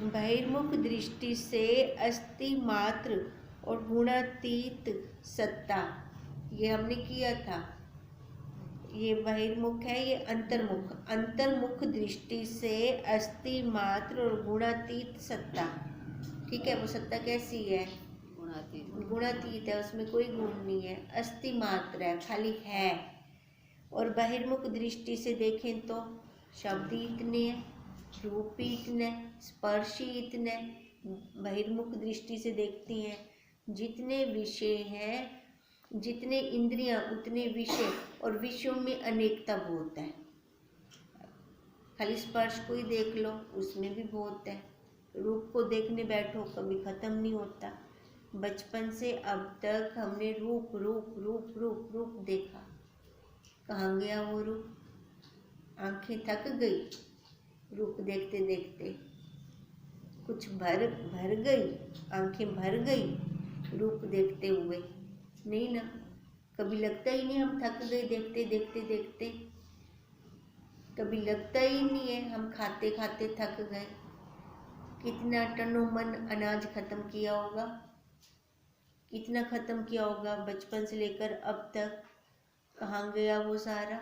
बहिर्मुख दृष्टि से अस्ति मात्र और गुणातीत सत्ता, ये हमने किया था। ये बहिर्मुख है, ये अंतर्मुख। अंतर्मुख दृष्टि से अस्ति मात्र और गुणातीत सत्ता, ठीक है। वो सत्ता कैसी है? गुणातीत है, उसमें कोई गुण नहीं है, अस्ति मात्र है, खाली है। और बहिर्मुख दृष्टि से देखें तो शब्द ही इतने हैं, रूप ही इतने, स्पर्श ही इतने। बहिर्मुख दृष्टि से देखती हैं, जितने विषय हैं, जितने इंद्रियां उतने विषय, और विषयों में अनेकता बहुत है। खाली स्पर्श को ही देख लो, उसमें भी बहुत है। रूप को देखने बैठो कभी खत्म नहीं होता। बचपन से अब तक हमने रूप रूप रूप रूप रूप देखा, कहाँ गया वो रूप? आंखें थक गई रूप देखते देखते, कुछ भर गई, आंखें भर गई रूप देखते हुए? नहीं ना, कभी लगता ही नहीं हम थक गए देखते देखते देखते, कभी लगता ही नहीं है हम खाते खाते थक गए। कितना तनो मन अनाज खत्म किया होगा, कितना खत्म किया होगा बचपन से लेकर अब तक, कहाँ गया वो सारा?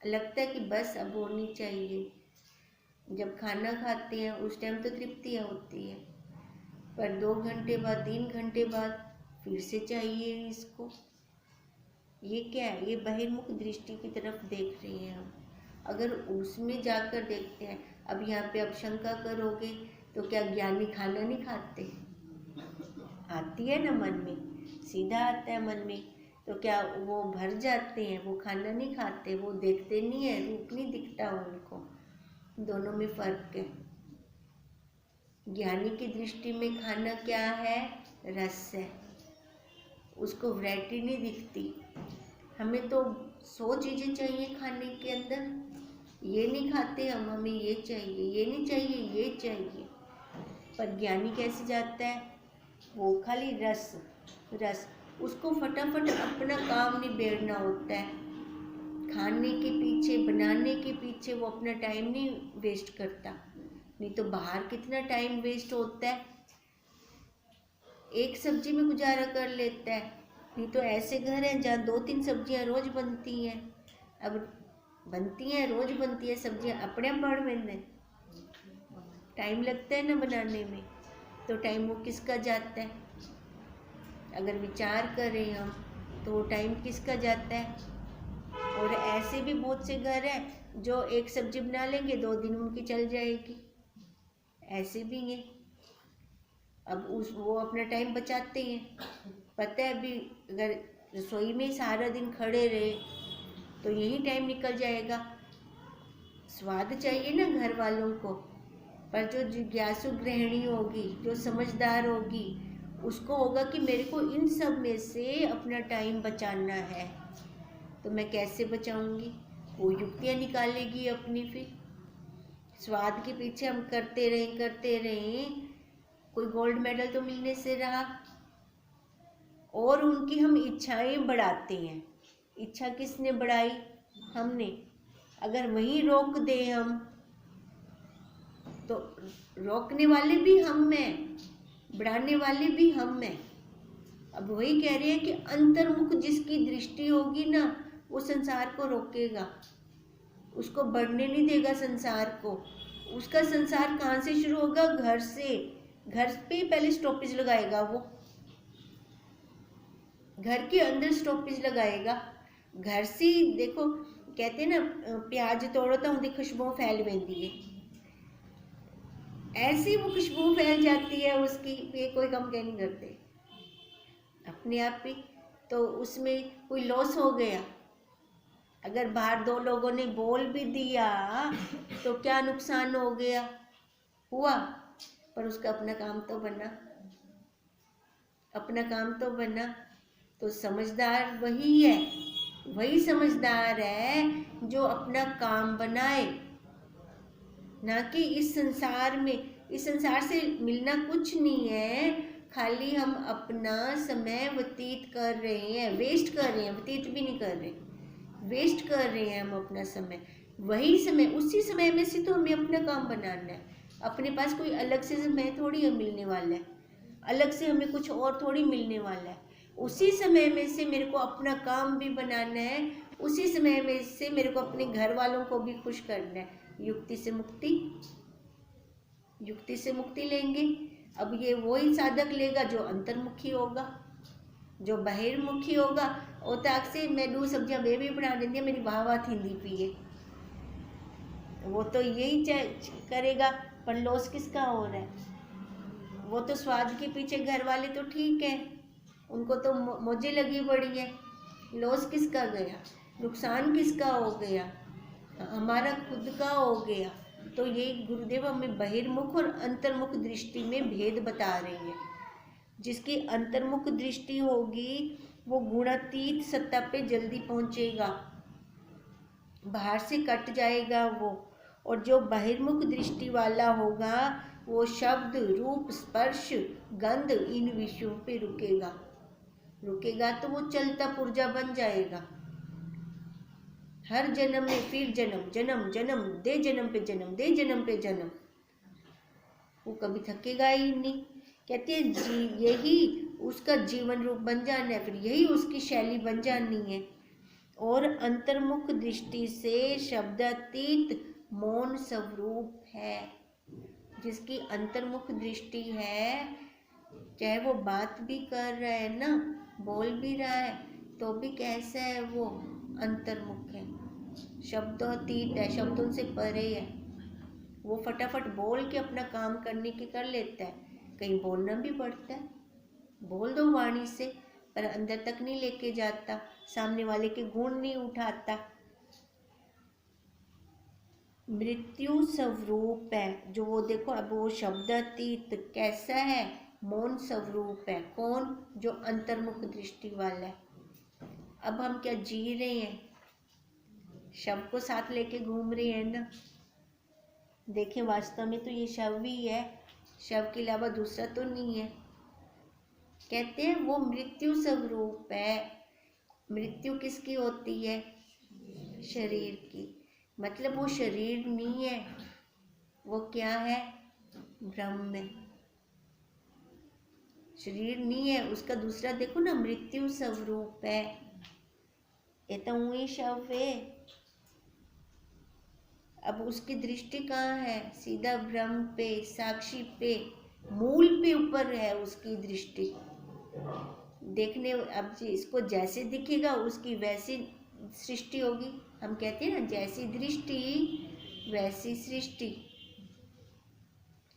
लगता है कि बस अब होनी चाहिए। जब खाना खाते हैं उस टाइम तो तृप्ति होती है, पर 2 घंटे बाद 3 घंटे बाद फिर से चाहिए इसको। ये क्या है? ये बहिर्मुख दृष्टि की तरफ देख रहे हैं हम। अगर उसमें जाकर देखते हैं, अब यहाँ पे आप शंका करोगे तो क्या ज्ञानी खाना नहीं खाते? आती है ना मन में, सीधा आता है मन में, तो क्या वो भर जाते हैं? वो खाना नहीं खाते, वो देखते नहीं है, रूप नहीं दिखता उनको। दोनों में फर्क है। ज्ञानी की दृष्टि में खाना क्या है? रस है, उसको वैरायटी नहीं दिखती। हमें तो 100 चीज़ें चाहिए खाने के अंदर, ये नहीं खाते हम, हमें ये चाहिए, ये नहीं चाहिए, ये चाहिए। पर ज्ञानी कैसे जाता है? वो खाली रस रस, उसको फटाफट अपना काम निबेड़ना होता है। खाने के पीछे, बनाने के पीछे वो अपना टाइम नहीं वेस्ट करता। नहीं तो बाहर कितना टाइम वेस्ट होता है, एक सब्जी में गुजारा कर लेता है। नहीं तो ऐसे घर हैं जहाँ 2-3 सब्जियाँ रोज बनती हैं। अब बनती हैं, रोज बनती है सब्जियाँ, अपने आप बढ़ में टाइम लगता है ना बनाने में, तो टाइम वो किसका जाता है? अगर विचार करें हम तो टाइम किसका जाता है? और ऐसे भी बहुत से घर हैं जो एक सब्जी बना लेंगे 2 दिन उनकी चल जाएगी, ऐसे भी हैं। अब वो अपना टाइम बचाते हैं। पता है अभी अगर रसोई में सारा दिन खड़े रहे तो यही टाइम निकल जाएगा। स्वाद चाहिए ना घर वालों को, पर जो जिज्ञासु गृहिणी होगी, जो समझदार होगी, उसको होगा कि मेरे को इन सब में से अपना टाइम बचाना है। तो मैं कैसे बचाऊंगी? वो युक्तियाँ निकालेगी अपनी। फिर स्वाद के पीछे हम करते रहें, कोई गोल्ड मेडल तो मिलने से रहा। और उनकी हम इच्छाएं बढ़ाते हैं। इच्छा किसने बढ़ाई? हमने। अगर वहीं रोक दें हम तो रोकने वाले भी हम हैं, बढ़ाने वाले भी हम हैं। अब वही कह रहे हैं कि अंतर्मुख जिसकी दृष्टि होगी ना, वो संसार को रोकेगा, उसको बढ़ने नहीं देगा संसार को। उसका संसार कहाँ से शुरू होगा? घर से। घर पे पहले स्टॉपेज लगाएगा वो, घर के अंदर स्टॉपेज लगाएगा। घर से देखो, कहते हैं ना प्याज तोड़ो तो उनकी खुशबू फैल वेंदी है, ऐसी वो खुशबू फैल जाती है उसकी, ये कोई कम कह नहीं करते अपने आप ही। तो उसमें कोई लॉस हो गया, अगर बाहर 2 लोगों ने बोल भी दिया तो क्या नुकसान हो गया? हुआ, पर उसका अपना काम तो बना, अपना काम तो बना। तो समझदार वही है, वही समझदार है जो अपना काम बनाए, ना कि इस संसार में। इस संसार से मिलना कुछ नहीं है, खाली हम अपना समय व्यतीत कर रहे हैं, वेस्ट कर रहे हैं, व्यतीत भी नहीं कर रहे, वेस्ट कर रहे हैं हम अपना समय। वही समय, उसी समय में से तो हमें अपना काम बनाना है। अपने पास कोई अलग से समय थोड़ी मिलने वाला है, अलग से हमें कुछ और थोड़ी मिलने वाला है। उसी समय में से मेरे को अपना काम भी बनाना है, उसी समय में से मेरे को अपने घर वालों को भी खुश करना है। युक्ति से मुक्ति, युक्ति से मुक्ति लेंगे। अब ये वही साधक लेगा जो अंतर्मुखी होगा। जो बहिर्मुखी होगा वो ताक से मैं दो सब्जियां वे भी बना देती है, मेरी वाह वाह थींदी पिए, वो तो यही करेगा, पर लॉस किसका हो रहा है? वो तो स्वाद के पीछे, घर वाले तो ठीक है, उनको तो मौजे लगी पड़ी है। लॉस किसका गया? नुकसान किसका हो गया? हमारा खुद का हो गया। तो ये गुरुदेव हमें बहिर्मुख और अंतर्मुख दृष्टि में भेद बता रहे हैं। जिसकी अंतर्मुख दृष्टि होगी वो गुणातीत सत्ता पे जल्दी पहुंचेगा, बाहर से कट जाएगा वो। और जो बहिर्मुख दृष्टि वाला होगा वो शब्द, रूप, स्पर्श, गंध इन विषयों पे रुकेगा तो वो चलता पुर्जा बन जाएगा। हर जन्म में फिर जन्म, जन्म जन्म दे जन्म पे जन्म, दे जन्म पे जन्म, वो कभी थकेगा ही नहीं। कहते हैं यही उसका जीवन रूप बन जाना है, फिर यही उसकी शैली बन जानी है। और अंतर्मुख दृष्टि से शब्दातीत मौन स्वरूप है। जिसकी अंतर्मुख दृष्टि है, चाहे वो बात भी कर रहा है ना, बोल भी रहा है, तो भी कैसा है वो? अंतर्मुख है, शब्दातीत है, शब्दों से परे है। वो फटाफट बोल के अपना काम करने के कर लेता है। कहीं बोलना भी पड़ता है, बोल दो वाणी से, पर अंदर तक नहीं लेके जाता, सामने वाले के गुण नहीं उठाता। मृत्यु स्वरूप है जो वो, देखो अब वो शब्दातीत कैसा है? मौन स्वरूप है। कौन? जो अंतर्मुख दृष्टि वाला है। अब हम क्या जी रहे हैं? शव को साथ लेके घूम रहे हैं ना। देखें वास्तव में तो ये शव ही है, शव के अलावा दूसरा तो नहीं है। कहते हैं वो मृत्यु स्वरूप है। मृत्यु किसकी होती है? शरीर की। मतलब वो शरीर नहीं है, वो क्या है? ब्रह्म है। शरीर नहीं है उसका। दूसरा देखो ना, मृत्यु स्वरूप है, ये तो वही शव है। अब उसकी दृष्टि कहाँ है? सीधा ब्रह्म पे, साक्षी पे, मूल पे ऊपर है उसकी दृष्टि। देखने, अब इसको जैसे दिखेगा उसकी वैसी सृष्टि होगी। हम कहते हैं ना, जैसी दृष्टि वैसी सृष्टि।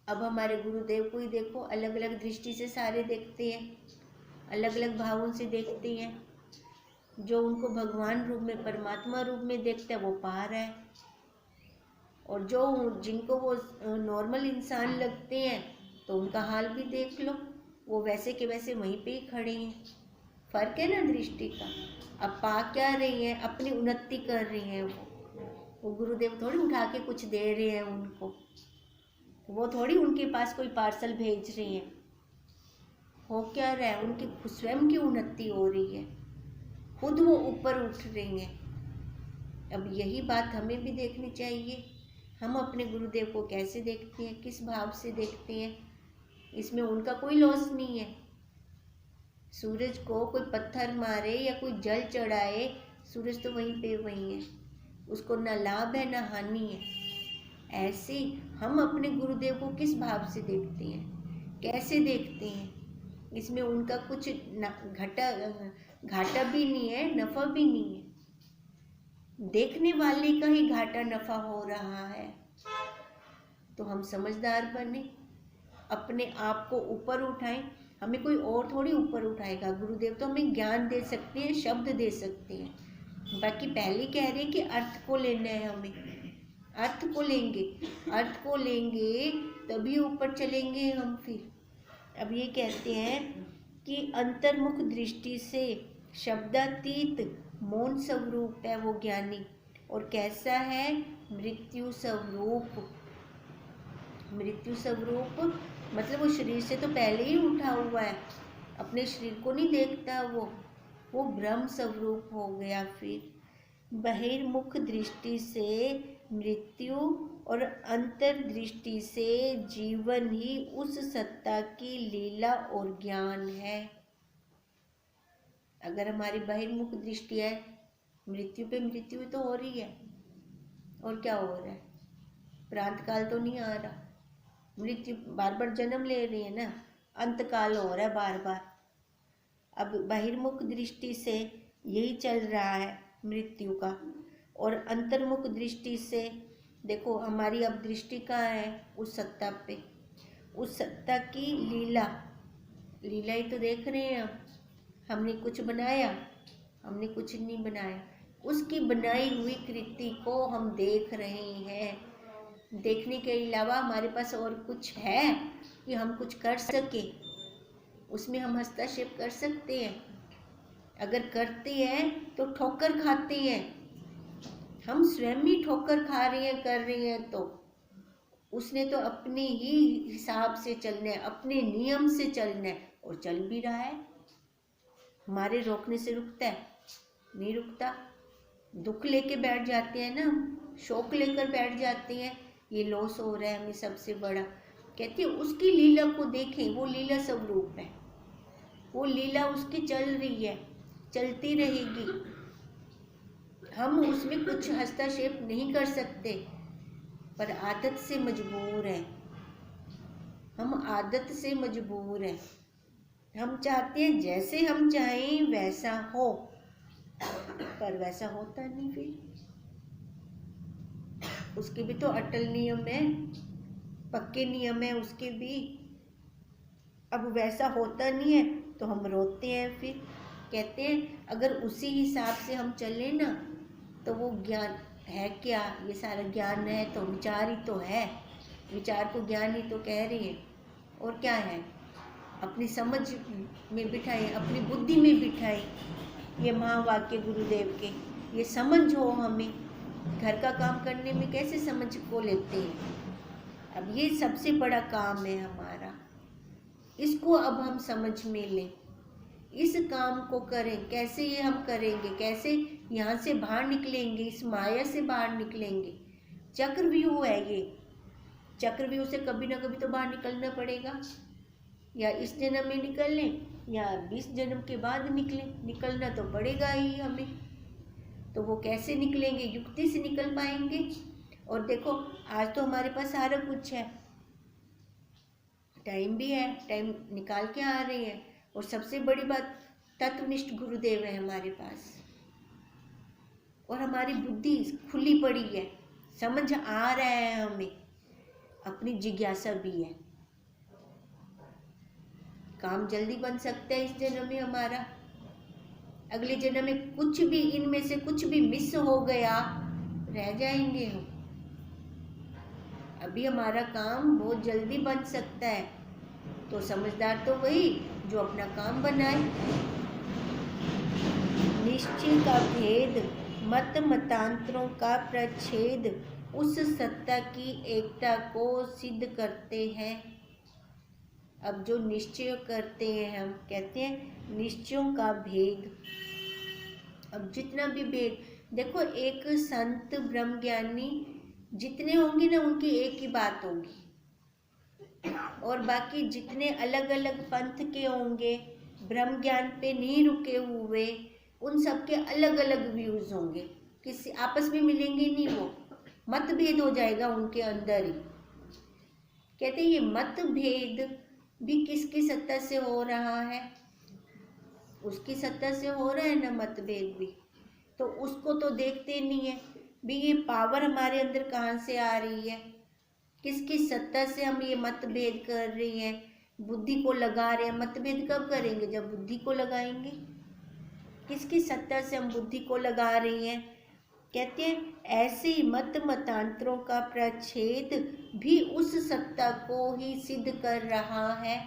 अब हमारे गुरुदेव को ही देखो, अलग अलग दृष्टि से सारे देखते हैं, अलग अलग भावों से देखते हैं। जो उनको भगवान रूप में, परमात्मा रूप में देखता है वो पा रहा है, और जो जिनको वो नॉर्मल इंसान लगते हैं तो उनका हाल भी देख लो, वो वैसे के वैसे वहीं पे ही खड़े हैं। फर्क है ना दृष्टि का। अब पा क्या रही हैं? अपनी उन्नति कर रही हैं वो गुरुदेव थोड़ी उठा के कुछ दे रहे हैं उनको, वो थोड़ी उनके पास कोई पार्सल भेज रही हैं। हो क्या रहा है? उनकी स्वयं की उन्नति हो रही है, खुद वो ऊपर उठ रही हैं। अब यही बात हमें भी देखनी चाहिए। हम अपने गुरुदेव को कैसे देखते हैं, किस भाव से देखते हैं? इसमें उनका कोई लॉस नहीं है। सूरज को कोई पत्थर मारे या कोई जल चढ़ाए, सूरज तो वहीं पे वहीं है, उसको ना लाभ है ना हानि है। ऐसे हम अपने गुरुदेव को किस भाव से देखते हैं, कैसे देखते हैं? इसमें उनका कुछ घाटा भी नहीं है, नफा भी नहीं है। देखने वाले का ही घाटा नफा हो रहा है। तो हम समझदार बने, अपने आप को ऊपर उठाएं। हमें कोई और थोड़ी ऊपर उठाएगा। गुरुदेव तो हमें ज्ञान दे सकते हैं, शब्द दे सकते हैं। बाकी पहले कह रहे हैं कि अर्थ को लेना है, हमें अर्थ को लेंगे, अर्थ को लेंगे तभी ऊपर चलेंगे हम। फिर अब ये कहते हैं कि अंतर्मुख दृष्टि से शब्दातीत मौन स्वरूप है वो ज्ञानी। और कैसा है? मृत्यु स्वरूप। मृत्यु स्वरूप मतलब वो शरीर से तो पहले ही उठा हुआ है, अपने शरीर को नहीं देखता वो ब्रह्म स्वरूप हो गया। फिर बहिर्मुख दृष्टि से मृत्यु और अंतर्दृष्टि से जीवन ही उस सत्ता की लीला और ज्ञान है। अगर हमारी बहिर्मुख दृष्टि है, मृत्यु पे मृत्यु तो हो रही है, और क्या हो रहा है, प्रांत काल तो नहीं आ रहा, मृत्यु बार बार जन्म ले रही है ना, अंत काल हो रहा है बार बार। अब बहिर्मुख दृष्टि से यही चल रहा है मृत्यु का, और अंतर्मुख दृष्टि से देखो हमारी अब दृष्टि कहाँ है, उस सत्ता पे, उस सत्ता की लीला, लीला ही तो देख रहे हैं हमने कुछ बनाया, हमने कुछ नहीं बनाया, उसकी बनाई हुई कृति को हम देख रहे हैं। देखने के अलावा हमारे पास और कुछ है कि हम कुछ कर सके, उसमें हम हस्तक्षेप कर सकते हैं? अगर करते हैं तो ठोकर खाते हैं, हम स्वयं ही ठोकर खा रहे हैं, कर रहे हैं। तो उसने तो अपने ही हिसाब से चलना है, अपने नियम से चलना है, और चल भी रहा है। हमारे रोकने से रुकता है? नहीं रुकता। दुख लेके बैठ जाते हैं ना, शोक लेकर बैठ जाते हैं, ये लॉस हो रहा है हमें सबसे बड़ा। कहते हैं उसकी लीला को देखें, वो लीला स्वरूप है, वो लीला उसकी चल रही है, चलती रहेगी। हम उसमें कुछ हस्तक्षेप नहीं कर सकते, पर आदत से मजबूर है, हम आदत से मजबूर हैं। हम चाहते हैं जैसे हम चाहें वैसा हो, पर वैसा होता नहीं। फिर उसके भी तो अटल नियम है, पक्के नियम है उसके भी। अब वैसा होता नहीं है तो हम रोते हैं। फिर कहते हैं अगर उसी हिसाब से हम चलें ना, तो वो ज्ञान है क्या? ये सारा ज्ञान है तो विचार ही तो है, विचार को ज्ञान ही तो कह रही है। और क्या है? अपनी समझ में बिठाए, अपनी बुद्धि में बिठाए। ये महावाक्य गुरुदेव के, ये समझ हो हमें। घर का काम करने में कैसे समझ को लेते हैं? अब ये सबसे बड़ा काम है हमारा, इसको अब हम समझ में लें, इस काम को करें। कैसे ये हम करेंगे? कैसे यहाँ से बाहर निकलेंगे, इस माया से बाहर निकलेंगे? चक्रव्यूह है ये, चक्रव्यूह से कभी ना कभी तो बाहर निकलना पड़ेगा। या इस जन्म में निकल लें या 20 जन्म के बाद निकलें, निकलना तो पड़ेगा ही हमें। तो वो कैसे निकलेंगे? युक्ति से निकल पाएंगे। और देखो आज तो हमारे पास सारा कुछ है, टाइम भी है, टाइम निकाल के आ रहे हैं। और सबसे बड़ी बात, तत्वनिष्ठ गुरुदेव है हमारे पास, और हमारी बुद्धि खुली पड़ी है, समझ आ रहा है हमें, अपनी जिज्ञासा भी है। काम जल्दी बन सकता है इस जन्म में हमारा। अगले जन्म में कुछ भी, इनमें से कुछ भी मिस हो गया, रह जाएंगे हम। अभी हमारा काम बहुत जल्दी बन सकता है। तो समझदार तो वही जो अपना काम बनाए। निश्चय का भेद, मत मतांतरों का प्रच्छेद, उस सत्ता की एकता को सिद्ध करते हैं। अब जो निश्चय करते हैं, हम कहते हैं निश्चयों का भेद। अब जितना भी भेद, देखो एक संत ब्रह्मज्ञानी जितने होंगे ना, उनकी एक ही बात होगी, और बाकी जितने अलग अलग पंथ के होंगे, ब्रह्म ज्ञान पे नहीं रुके हुए, उन सब के अलग अलग व्यूज होंगे, किसी आपस में मिलेंगे नहीं, वो मतभेद हो जाएगा उनके अंदर ही। कहते हैं ये मतभेद भी किसकी सत्ता से हो रहा है? उसकी सत्ता से हो रहा है ना मतभेद भी। तो उसको तो देखते नहीं है भी, ये पावर हमारे अंदर कहाँ से आ रही है, किसकी सत्ता से हम ये मतभेद कर रही हैं, बुद्धि को लगा रहे हैं। मतभेद कब करेंगे? जब बुद्धि को लगाएंगे। किसकी सत्ता से हम बुद्धि को लगा रही हैं? कहते हैं ऐसे ही मत मतांतरों का प्रच्छेद भी उस सत्ता को ही सिद्ध कर रहा है।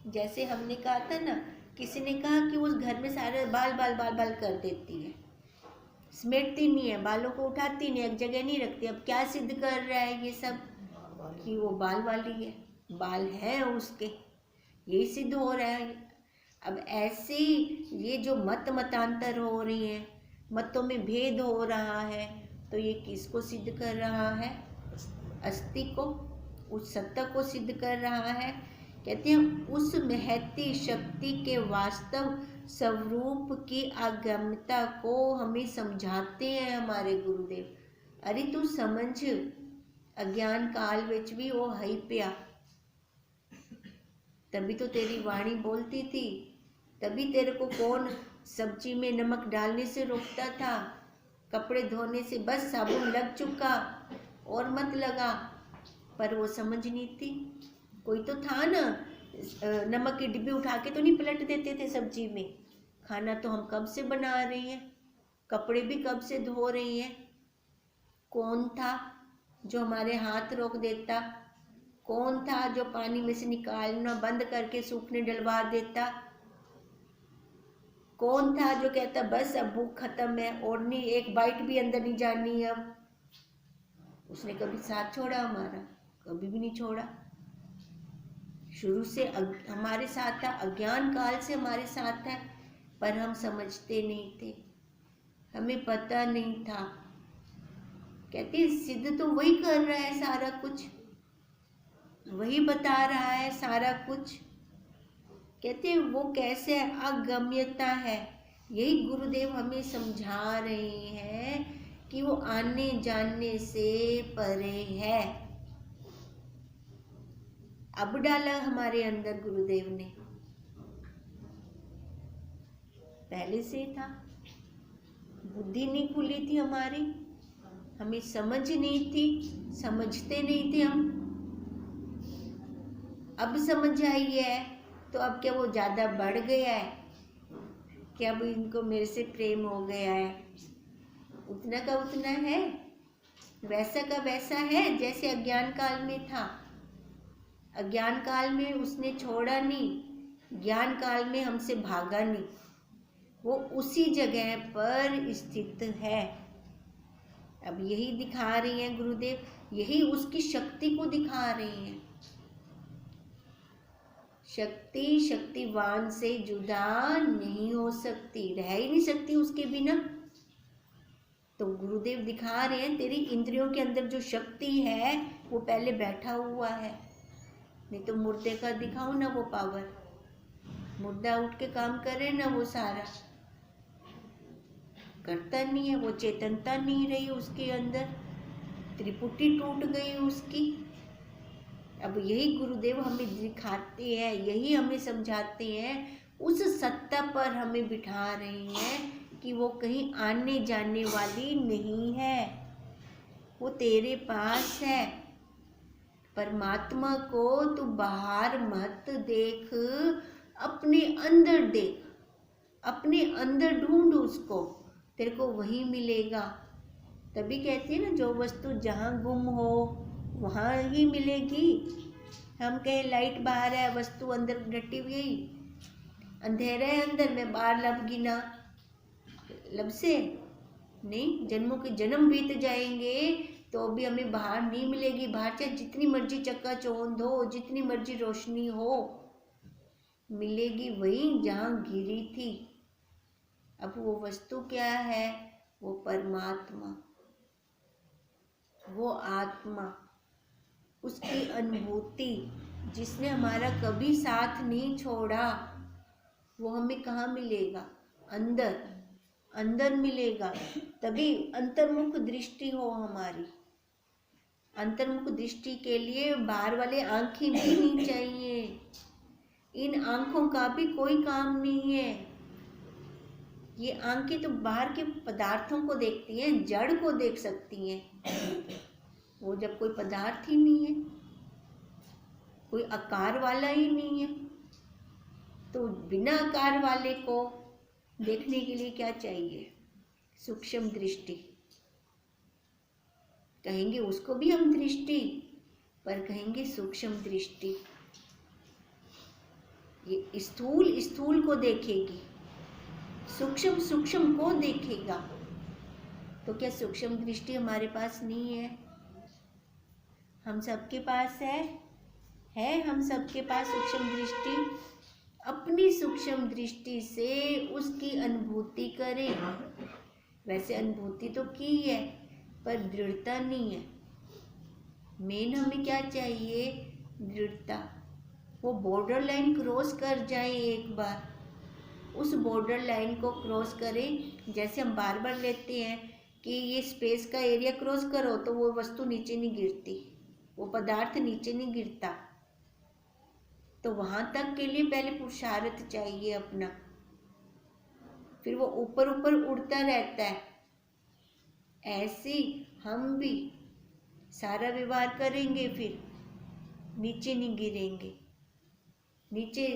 जैसे हमने कहा था ना, किसी ने कहा कि उस घर में सारे बाल बाल बाल बाल कर देती है, समेटती नहीं है, बालों को उठाती नहीं, एक जगह नहीं रखती। अब क्या सिद्ध कर रहा है ये सब? कि वो बाल वाली है, बाल है उसके, यही सिद्ध हो रहा है। अब ऐसे ये जो मत मतांतर हो रही हैं, मतों में भेद हो रहा है, तो ये किसको सिद्ध कर रहा है? अस्थि को, उस सत्ता को सिद्ध कर रहा है। कहते हैं उस महती शक्ति के वास्तव स्वरूप की अगम्यता को हमें समझाते हैं हमारे गुरुदेव। अरे तू समझ, अज्ञान काल विच भी वो है पिया, तभी तो तेरी वाणी बोलती थी, तभी तेरे को कौन सब्जी में नमक डालने से रोकता था, कपड़े धोने से बस साबुन लग चुका और मत लगा, पर वो समझ नहीं थी। कोई तो था ना, नमक की डिब्बी उठा के तो नहीं पलट देते थे सब्जी में। खाना तो हम कब से बना रहे हैं, कपड़े भी कब से धो रही हैं। कौन था जो हमारे हाथ रोक देता? कौन था जो पानी में से निकालना बंद करके सूखने डलवा देता? कौन था जो कहता बस अब भूख खत्म है और नहीं, एक बाइट भी अंदर नहीं जानी अब? उसने कभी साथ छोड़ा हमारा? कभी भी नहीं छोड़ा। शुरू से हमारे साथ था, अज्ञान काल से हमारे साथ है, पर हम समझते नहीं थे, हमें पता नहीं था। कहते सिद्ध तो वही कर रहा है सारा कुछ, वही बता रहा है सारा कुछ। कहते वो कैसे अगम्यता है, यही गुरुदेव हमें समझा रहे हैं कि वो आने जाने से परे है। अब डाला हमारे अंदर गुरुदेव ने, पहले से था। बुद्धि नहीं खुली थी हमारी, हमें समझ नहीं थी, समझते नहीं थे हम। अब समझ आई है तो अब क्या वो ज़्यादा बढ़ गया है कि अब इनको मेरे से प्रेम हो गया है? उतना का उतना है, वैसा का वैसा है जैसे अज्ञान काल में था। अज्ञान काल में उसने छोड़ा नहीं, ज्ञान काल में हमसे भागा नहीं, वो उसी जगह पर स्थित है। अब यही दिखा रही हैं गुरुदेव, यही उसकी शक्ति को दिखा रही हैं। शक्ति शक्तिवान से जुदा नहीं हो सकती, रह ही नहीं सकती उसके बिना। तो गुरुदेव दिखा रहे हैं तेरी इंद्रियों के अंदर जो शक्ति है वो पहले बैठा हुआ है। नहीं तो मुर्दे का दिखाओ ना वो पावर, मुर्दा उठ के काम करे ना, वो सारा करता नहीं है, वो चेतनता नहीं रही उसके अंदर, त्रिपुटी टूट गई उसकी। अब यही गुरुदेव हमें दिखाते हैं, यही हमें समझाते हैं, उस सत्ता पर हमें बिठा रहे हैं कि वो कहीं आने जाने वाली नहीं है, वो तेरे पास है। परमात्मा को तू बाहर मत देख, अपने अंदर देख, अपने अंदर ढूंढ उसको, तेरे को वही मिलेगा। तभी कहते हैं ना, जो वस्तु जहाँ गुम हो वहाँ ही मिलेगी। हम कहें लाइट बाहर है, वस्तु अंदर डटी हुई, अंधेरा है अंदर में, बाहर लब गिना, लब से नहीं, जन्मों के जन्म बीत जाएंगे तो भी हमें बाहर नहीं मिलेगी। बाहर चाहे जितनी मर्जी चकाचौंध हो, जितनी मर्जी रोशनी हो, मिलेगी वही जहाँ गिरी थी। अब वो वस्तु क्या है? वो परमात्मा, वो आत्मा, उसकी अनुभूति, जिसने हमारा कभी साथ नहीं छोड़ा, वो हमें कहाँ मिलेगा? अंदर, अंदर मिलेगा। तभी अंतर्मुख दृष्टि हो हमारी। अंतर्मुख दृष्टि के लिए बाहर वाले आंखें भी नहीं चाहिए, इन आंखों का भी कोई काम नहीं है। ये आंखें तो बाहर के पदार्थों को देखती हैं, जड़ को देख सकती हैं। वो जब कोई पदार्थ ही नहीं है, कोई आकार वाला ही नहीं है, तो बिना आकार वाले को देखने के लिए क्या चाहिए? सूक्ष्म दृष्टि। कहेंगे उसको भी हम दृष्टि, पर कहेंगे सूक्ष्म दृष्टि। ये स्थूल स्थूल को देखेगी, सूक्ष्म सूक्ष्म को देखेगा। तो क्या सूक्ष्म दृष्टि हमारे पास नहीं है? हम सबके पास है हम सबके पास सूक्ष्म दृष्टि। अपनी सूक्ष्म दृष्टि से उसकी अनुभूति करें। वैसे अनुभूति तो की है, पर दृढ़ता नहीं है। मेन हमें क्या चाहिए? दृढ़ता। वो बॉर्डर लाइन क्रॉस कर जाए एक बार, उस बॉर्डर लाइन को क्रॉस करें। जैसे हम बार बार लेते हैं कि ये स्पेस का एरिया क्रॉस करो, तो वो वस्तु नीचे नहीं गिरती, वो पदार्थ नीचे नहीं गिरता। तो वहां तक के लिए पहले पुरुषार्थ चाहिए अपना, फिर वो ऊपर ऊपर उड़ता रहता है। ऐसे हम भी सारा व्यवहार करेंगे, फिर नीचे नहीं गिरेंगे। नीचे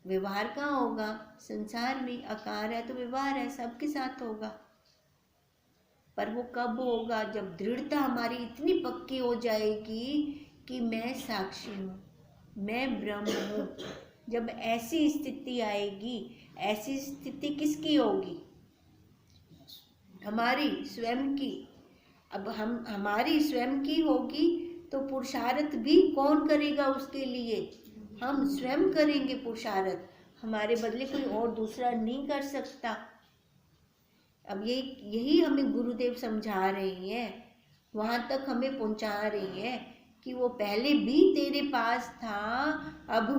व्यवहार कहाँ होगा? संसार में। आकार है तो व्यवहार है, सबके साथ होगा। पर वो कब होगा? जब दृढ़ता हमारी इतनी पक्की हो जाएगी कि मैं साक्षी हूँ, मैं ब्रह्म हूँ। जब ऐसी स्थिति आएगी, ऐसी स्थिति किसकी होगी? हमारी स्वयं की। अब हमारी स्वयं की होगी तो पुरुषार्थ भी कौन करेगा उसके लिए? हम स्वयं करेंगे पुरुषार्थ, हमारे बदले कोई और दूसरा नहीं कर सकता। अब यही हमें गुरुदेव समझा रहे हैं, वहां तक हमें पहुंचा रही है कि वो पहले भी तेरे पास था, अब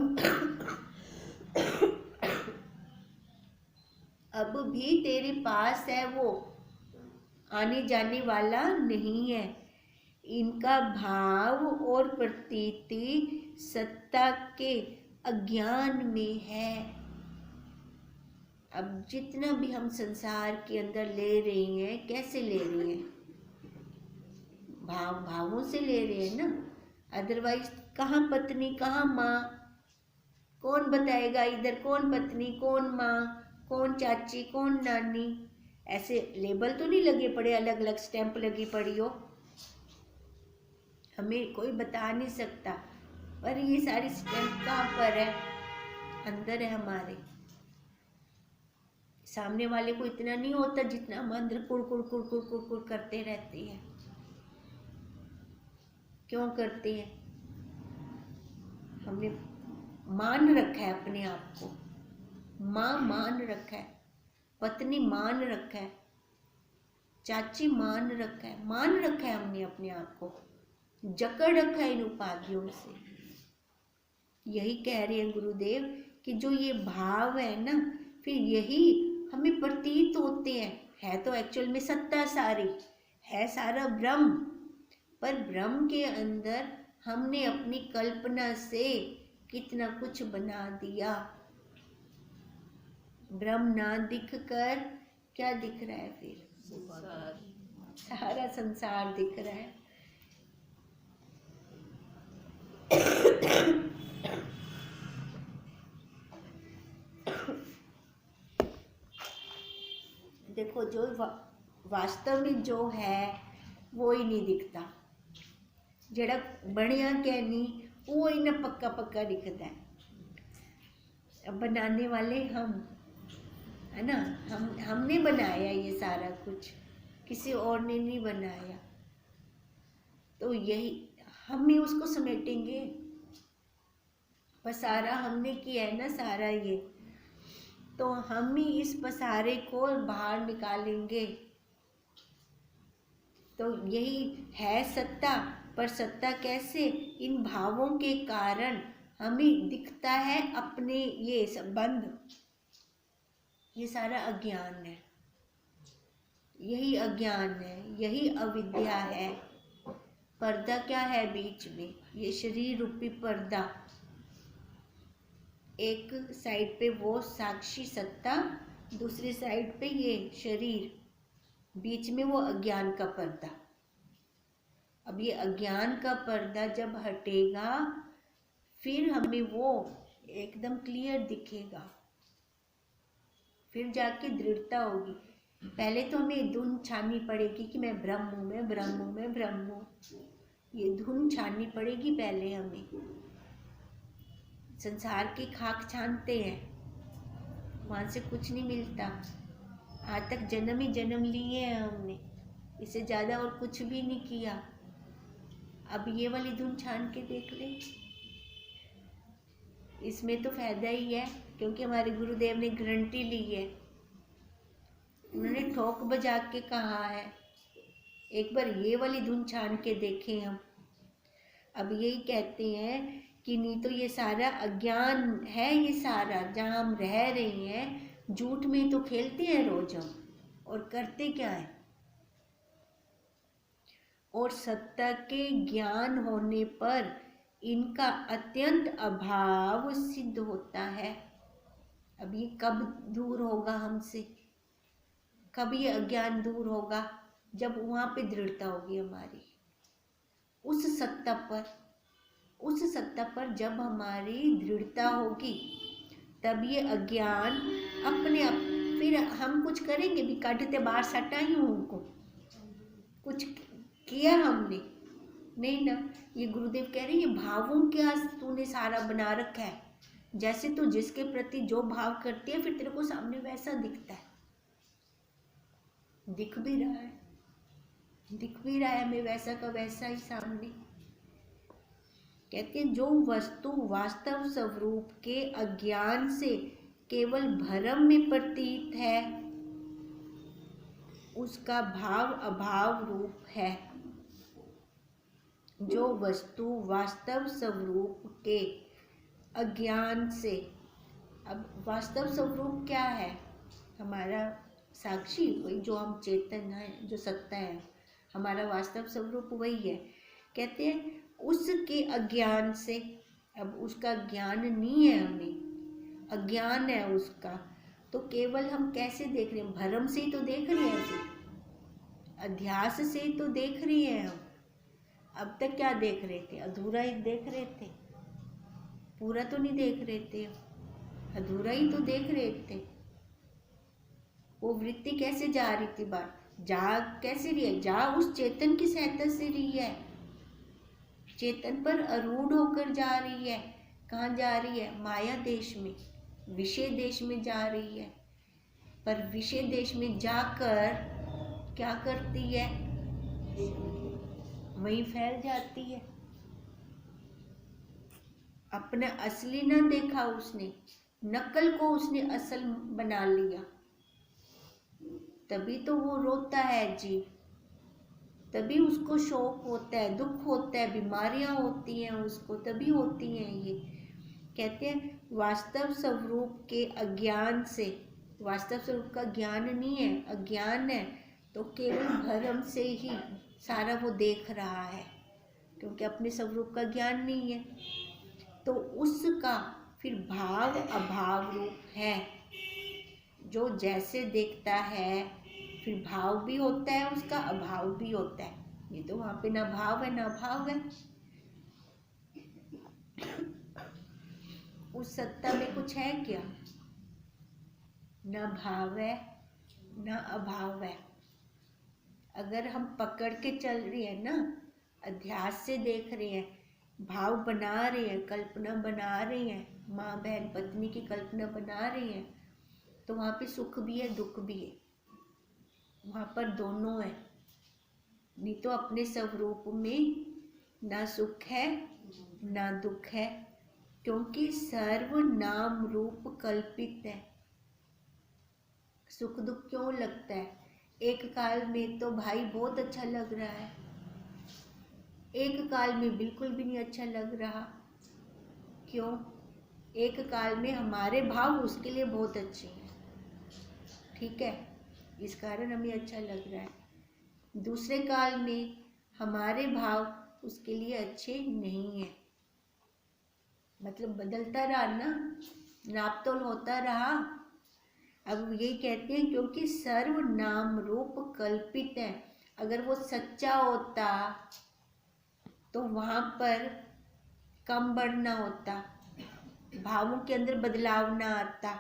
भी तेरे पास है, वो आने जाने वाला नहीं है। इनका भाव और प्रतीति सत्ता के अज्ञान में है। अब जितना भी हम संसार के अंदर ले रहे हैं, कैसे ले रहे हैं? भावों से ले रहे हैं ना। अदरवाइज कहाँ पत्नी कहाँ माँ? कौन बताएगा इधर कौन पत्नी कौन माँ, कौन चाची कौन नानी? ऐसे लेबल तो नहीं लगे पड़े, अलग अलग स्टैंप लगी पड़ी हो, हमें कोई बता नहीं सकता। पर ये सारी स्टैंप कहाँ पर है? अंदर है हमारे। सामने वाले को इतना नहीं होता जितना हम अंदर कुड़ कुड़ कुड़ कुड़ कुड़ कुड़ करते रहते हैं। क्यों करते हैं? हमने मान रखा है अपने आप को, माँ मान रखा है, पत्नी मान रखा है, चाची मान रखा है, मान रखा है हमने अपने आप को, जकड़ रखा है इन उपाधियों से। यही कह रहे हैं गुरुदेव कि जो ये भाव है ना, फिर यही हमें प्रतीत होते हैं। है तो एक्चुअल में सत्ता सारी है, सारा ब्रह्म, पर ब्रह्म के अंदर हमने अपनी कल्पना से कितना कुछ बना दिया। ब्रह्म ना दिख कर क्या दिख रहा है? फिर सारा संसार दिख रहा है। देखो, जो वास्तव में जो है वो ही नहीं दिखता, जड़ा बढ़िया क्या नहीं वो ही ना पक्का पक्का दिखता है। अब बनाने वाले हम है ना, हमने बनाया ये सारा कुछ, किसी और ने नहीं बनाया। तो यही हम ही उसको समेटेंगे, पसारा हमने किया है ना सारा ये, तो हम ही इस पसारे को बाहर निकालेंगे। तो यही है सत्ता। पर सत्ता कैसे? इन भावों के कारण हमें दिखता है अपने ये संबंध, ये सारा अज्ञान है, यही अज्ञान है, यही अविद्या है। पर्दा क्या है बीच में? ये शरीर रूपी पर्दा। एक साइड पे वो साक्षी सत्ता, दूसरी साइड पे ये शरीर, बीच में वो अज्ञान का पर्दा। अब ये अज्ञान का पर्दा जब हटेगा, फिर हमें वो एकदम क्लियर दिखेगा, फिर जाके दृढ़ता होगी। पहले तो हमें धुन छाननी पड़ेगी कि मैं ब्रह्म हूँ, मैं ब्रह्म हूँ, मैं ब्रह्म हूँ। ये धुन छाननी पड़ेगी पहले हमें। संसार की खाक छानते हैं, वहाँ से कुछ नहीं मिलता। आज तक जन्म ही जन्म लिए हैं हमने, इससे ज़्यादा और कुछ भी नहीं किया। अब ये वाली धुन छान के देख ले, इसमें तो फायदा ही है, क्योंकि हमारे गुरुदेव ने गारंटी ली है। उन्होंने ठोक बजा के कहा है, एक बार ये वाली धुन छान के देखें हम, अब यही कहते हैं कि नहीं तो ये सारा अज्ञान है, ये सारा जहाँ हम रह रहे हैं झूठ में तो खेलते हैं रोज हम, और करते क्या है। और सत्ता के ज्ञान होने पर इनका अत्यंत अभाव सिद्ध होता है। अब ये कब दूर होगा हमसे, कब ये अज्ञान दूर होगा? जब वहाँ पे दृढ़ता होगी हमारी उस सत्ता पर, उस सत्ता पर जब हमारी दृढ़ता होगी तब ये अज्ञान अपने आप, फिर हम कुछ करेंगे भी, काटते बाहर सटाई हूँ उनको, कुछ किया हमने नहीं ना। ये गुरुदेव कह रहे हैं भावों क्या तूने सारा बना रखा है, जैसे तू जिसके प्रति जो भाव करती है फिर तेरे को सामने वैसा दिखता है, दिख भी रहा है, दिख भी रहा है हमें वैसा का वैसा ही सामने। कहते हैं जो वस्तु वास्तव स्वरूप के अज्ञान से केवल भ्रम में प्रतीत है उसका भाव अभाव रूप है। जो वस्तु वास्तव स्वरूप के अज्ञान से, अब वास्तव स्वरूप क्या है? हमारा साक्षी, वही जो हम चेतन है, जो सत्ता है, हमारा वास्तव स्वरूप वही है। कहते हैं उसके अज्ञान से, अब उसका ज्ञान नहीं है, हमें अज्ञान है उसका, तो केवल हम कैसे देख रहे हैं? भ्रम से ही तो देख रहे हैं, फिर अध्यास से ही तो देख रहे हैं हम। अब तक क्या देख रहे थे? अधूरा ही देख रहे थे, पूरा तो नहीं देख रहे थे, अधूरा ही तो देख रहे थे। वो वृत्ति कैसे जा रही थी बाहर, जा कैसे रही है? जा उस चेतन की सहायता से रही है, चेतन पर आरूढ़ होकर जा रही है। कहाँ जा रही है? माया देश में, विषय देश में जा रही है। पर विषय देश में जाकर क्या करती है? वहीं फैल जाती है। अपना असली न देखा उसने, नकल को उसने असल बना लिया, तभी तो वो रोता है जीव, तभी उसको शोक होता है, दुख होता है, बीमारियां होती हैं उसको, तभी होती हैं ये। कहते हैं वास्तव स्वरूप के अज्ञान से, वास्तव स्वरूप का ज्ञान नहीं है, अज्ञान है, तो केवल भ्रम से ही सारा वो देख रहा है, क्योंकि अपने स्वरूप का ज्ञान नहीं है। तो उसका फिर भाव अभाव रूप है। जो जैसे देखता है फिर भाव भी होता है उसका, अभाव भी होता है। ये तो वहाँ पे ना भाव है ना भाव है। उस सत्ता में कुछ है क्या? ना भाव है ना अभाव है। अगर हम पकड़ के चल रहे हैं ना, अध्यास से देख रहे हैं, भाव बना रहे हैं, कल्पना बना रहे हैं, माँ बहन पत्नी की कल्पना बना रहे हैं, तो वहाँ पे सुख भी है दुख भी है, वहाँ पर दोनों है। नहीं तो अपने स्वरूप में ना सुख है ना दुख है, क्योंकि सर्व नाम रूप कल्पित है। सुख दुख क्यों लगता है? एक काल में तो भाई बहुत अच्छा लग रहा है, एक काल में बिल्कुल भी नहीं अच्छा लग रहा। क्यों? एक काल में हमारे भाव उसके लिए बहुत अच्छे हैं, ठीक है, इस कारण हमें अच्छा लग रहा है। दूसरे काल में हमारे भाव उसके लिए अच्छे नहीं है, मतलब बदलता रहा ना, नापतोल होता रहा। अब यही कहते हैं क्योंकि सर्व नाम रूप कल्पित है। अगर वो सच्चा होता तो वहाँ पर कम बढ़ना होता, भावों के अंदर बदलाव ना आता।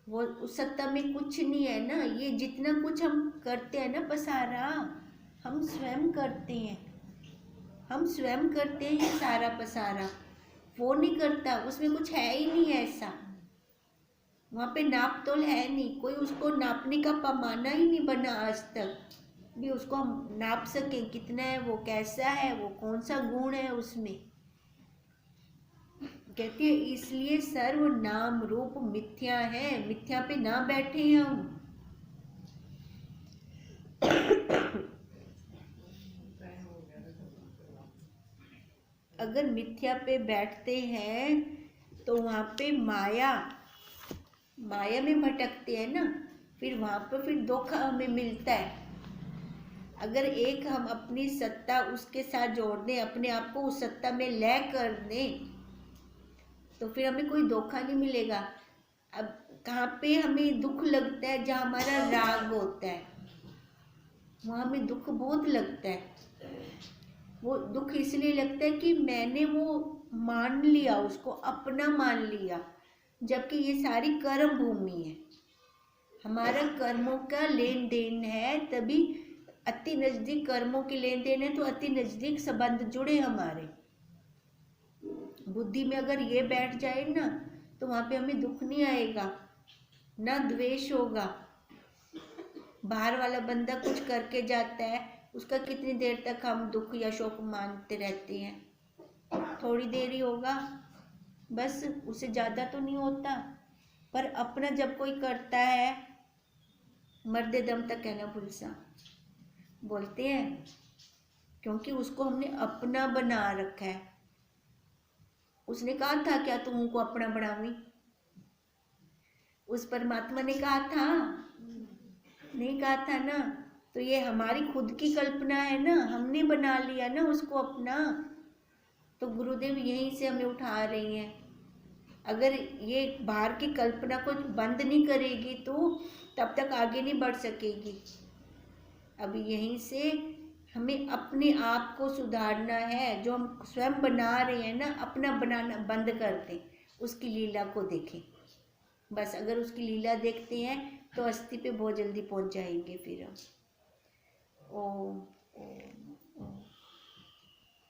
वो उस सत्ता में कुछ नहीं है ना। ये जितना कुछ हम करते हैं ना पसारा, हम स्वयं करते हैं, हम स्वयं करते हैं ये सारा पसारा। वो नहीं करता, उसमें कुछ है ही नहीं ऐसा। वहाँ पे नाप तोल है नहीं, कोई उसको नापने का पैमाना ही नहीं बना आज तक भी उसको हम नाप सकें कितना है, वो कैसा है, वो कौन सा गुण है उसमें। कहती है इसलिए सर्व नाम रूप मिथ्या है, मिथ्या पे ना बैठे हम। अगर मिथ्या पे बैठते हैं तो वहाँ पे माया में भटकते हैं ना, फिर वहाँ पर फिर धोखा हमें मिलता है। अगर एक हम अपनी सत्ता उसके साथ जोड़ दें, अपने आप को उस सत्ता में लय कर दें, तो फिर हमें कोई धोखा नहीं मिलेगा। अब कहाँ पे हमें दुख लगता है? जहाँ हमारा राग होता है वहाँ हमें दुख बहुत लगता है। वो दुख इसलिए लगता है कि मैंने वो मान लिया, उसको अपना मान लिया, जबकि ये सारी कर्म भूमि है, हमारा कर्मों का लेन देन है। तभी अति नजदीक कर्मों के लेन देन है, तो अति नजदीक संबंध जुड़े हमारे। बुद्धि में अगर ये बैठ जाए ना, तो वहाँ पे हमें दुख नहीं आएगा, ना द्वेष होगा। बाहर वाला बंदा कुछ करके जाता है, उसका कितनी देर तक हम दुख या शोक मानते रहते हैं? थोड़ी देर ही होगा बस, उससे ज़्यादा तो नहीं होता। पर अपना जब कोई करता है, मरते दम तक कहना पुलसा बोलते हैं, क्योंकि उसको हमने अपना बना रखा है। उसने कहा था क्या तुम उनको अपना बनावी? उस परमात्मा ने कहा था? नहीं कहा था ना। तो ये हमारी खुद की कल्पना है ना, हमने बना लिया ना उसको अपना। तो गुरुदेव यहीं से हमें उठा रही हैं। अगर ये बाहर की कल्पना को बंद नहीं करेगी तो तब तक आगे नहीं बढ़ सकेगी। अब यहीं से हमें अपने आप को सुधारना है। जो हम स्वयं बना रहे हैं ना, अपना बनाना बंद कर दें, उसकी लीला को देखें। बस अगर उसकी लीला देखते हैं तो अस्थि पे बहुत जल्दी पहुंच जाएंगे फिर हम। ओम ओम।